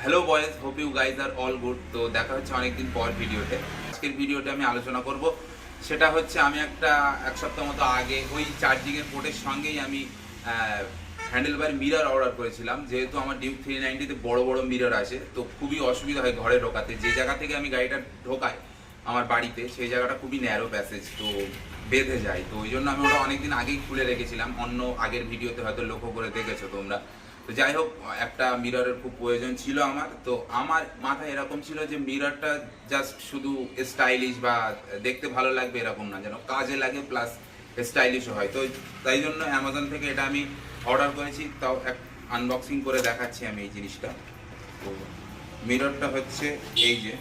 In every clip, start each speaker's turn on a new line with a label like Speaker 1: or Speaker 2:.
Speaker 1: Hello boys, hope you guys are all good. তো দেখা হচ্ছে অনেকদিন পর ভিডিওতে। আজকের ভিডিওতে আমি আলোচনা করব, সেটা হচ্ছে আমি এক সপ্তাহ মতো আগে ওই চার্জিংয়ের পোর্টের সঙ্গেই আমি হ্যান্ডেলবার মিরর অর্ডার করেছিলাম। যেহেতু আমার ডিউক 390-তে বড় বড় মিরর আছে, তো খুবই অসুবিধা হয় ঘরে ঢোকাতে। যে জায়গা থেকে আমি গাড়িটা ঢোকাই আমার বাড়িতে, সেই জায়গাটা খুবই ন্যারো প্যাসেজ, তো বেঁধে যায়। তো ওই জন্য আমি ওটা অনেকদিন আগেই খুলে রেখেছিলাম। অন্য আগের ভিডিওতে হয়তো লক্ষ্য করে দেখেছো তোমরা। তো যাই হোক, একটা মিররের খুব প্রয়োজন ছিল আমার। তো আমার মাথায় এরকম ছিল যে মিররটা জাস্ট শুধু স্টাইলিশ বা দেখতে ভালো লাগবে এরকম না, যেন কাজে লাগে প্লাস স্টাইলিশও হয়। তো তাই জন্য অ্যামাজন থেকে এটা আমি অর্ডার করেছি। তাও আনবক্সিং করে দেখাচ্ছি আমি এই জিনিসটা। তো মিররটা হচ্ছে এই যে,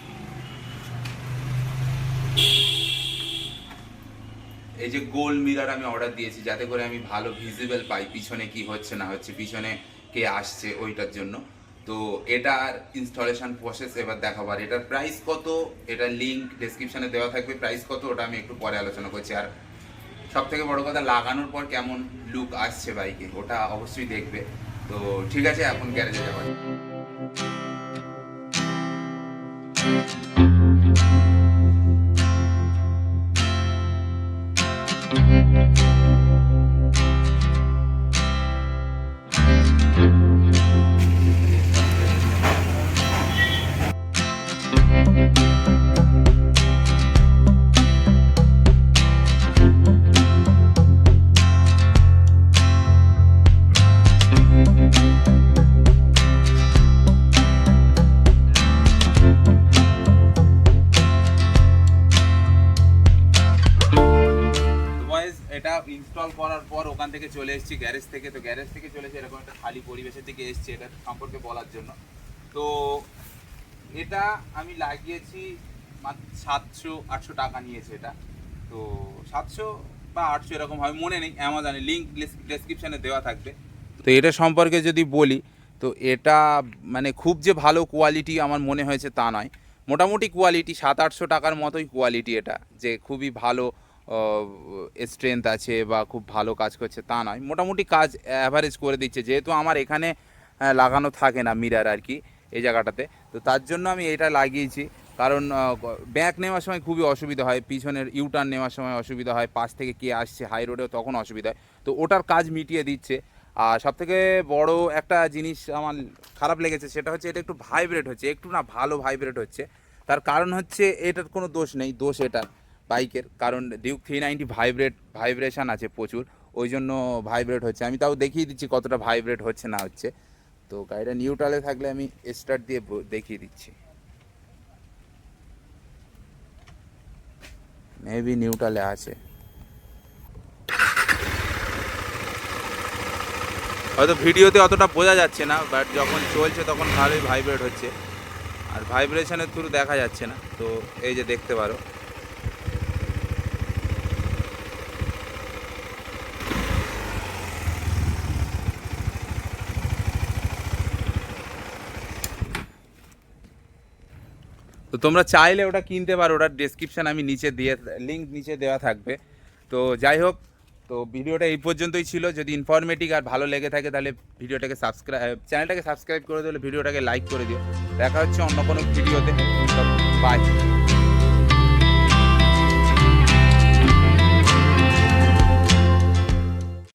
Speaker 1: এই যে গোল মিরর আমি অর্ডার দিয়েছি, যাতে করে আমি ভালো ভিজিবল পাই পিছনে কি হচ্ছে না হচ্ছে, পিছনে কে আসছে ওইটার জন্য। তো এটার ইনস্টলেশন প্রসেস এবার দেখাবার। এটার প্রাইস কত, এটার লিঙ্ক ডেসক্রিপশনে দেওয়া থাকবে। প্রাইস কত ওটা আমি একটু পরে আলোচনা করছি। আর সব থেকে বড় কথা, লাগানোর পর কেমন লুক আসছে বাইকে, ওটা অবশ্যই দেখবে। তো ঠিক আছে, এখন গ্যারেজে যাওয়া। এটা ইনস্টল করার পর ওখান থেকে চলে এসেছি গ্যারেজ থেকে। তো গ্যারেজ থেকে চলে এসে এরকম একটা খালি পরিবেশের দিকে এসেছি এটা সম্পর্কে বলার জন্য। তো এটা আমি লাগিয়েছি মাত্র 700-800 টাকা নিয়েছে এটা। তো 700 বা 800 এরকম হয়, মনে নেই। অ্যামাজনে লিঙ্ক ডেসক্রিপশানে দেওয়া থাকবে। তো এটা সম্পর্কে যদি বলি, তো এটা মানে খুব যে ভালো কোয়ালিটি আমার মনে হয়েছে তা নয়। মোটামুটি কোয়ালিটি 700-800 টাকার মতোই কোয়ালিটি। এটা যে খুবই ভালো স্ট্রেংথ আছে বা খুব ভালো কাজ করছে তা নয়, মোটামুটি কাজ অ্যাভারেজ করে দিচ্ছে। যেহেতু আমার এখানে লাগানো থাকে না মিরর আর কি, এই জায়গাটাতে, তো তার জন্য আমি এটা লাগিয়েছি। কারণ ব্যাক নেওয়ার সময় খুবই অসুবিধা হয়, পিছনের ইউটার্ন নেওয়ার সময় অসুবিধা হয়, পাশ থেকে কে আসছে হাই রোডেও তখন অসুবিধা হয়। তো ওটার কাজ মিটিয়ে দিচ্ছে। আর সবথেকে বড় একটা জিনিস আমার খারাপ লেগেছে, সেটা হচ্ছে এটা একটু ভাইব্রেট হচ্ছে, একটু না ভালো ভাইব্রেট হচ্ছে। তার কারণ হচ্ছে এটার কোনো দোষ নেই, দোষ এটা বাইকের। কারণ ডিউক 390 ভাইব্রেশন আছে প্রচুর, ওই জন্য ভাইব্রেট হচ্ছে। আমি তাও দেখিয়ে দিচ্ছি কতটা ভাইব্রেট হচ্ছে না হচ্ছে। তো গাড়িটা নিউট্রালে থাকলে আমি স্টার্ট দিয়ে দেখিয়ে দিচ্ছি। মেবি নিউট্রালে আছে, হয়তো ভিডিওতে অতটা বোঝা যাচ্ছে না, বাট যখন চলছে তখন ভালোই ভাইব্রেট হচ্ছে। আর ভাইব্রেশনের থ্রু দেখা যাচ্ছে না, তো এই যে দেখতে পারো। তো তোমরা চাইলে ওটা কিনতে পারো, ওটার ডেসক্রিপশান আমি নিচে দিয়ে, লিঙ্ক নিচে দেওয়া থাকবে। তো যাই হোক, তো ভিডিওটা এই পর্যন্তই ছিল। যদি ইনফরমেটিভ আর ভালো লেগে থাকে তাহলে চ্যানেলটাকে সাবস্ক্রাইব করে দিলে, ভিডিওটাকে লাইক করে দিও। দেখা হচ্ছে অন্য কোনো ভিডিওতে। বাই।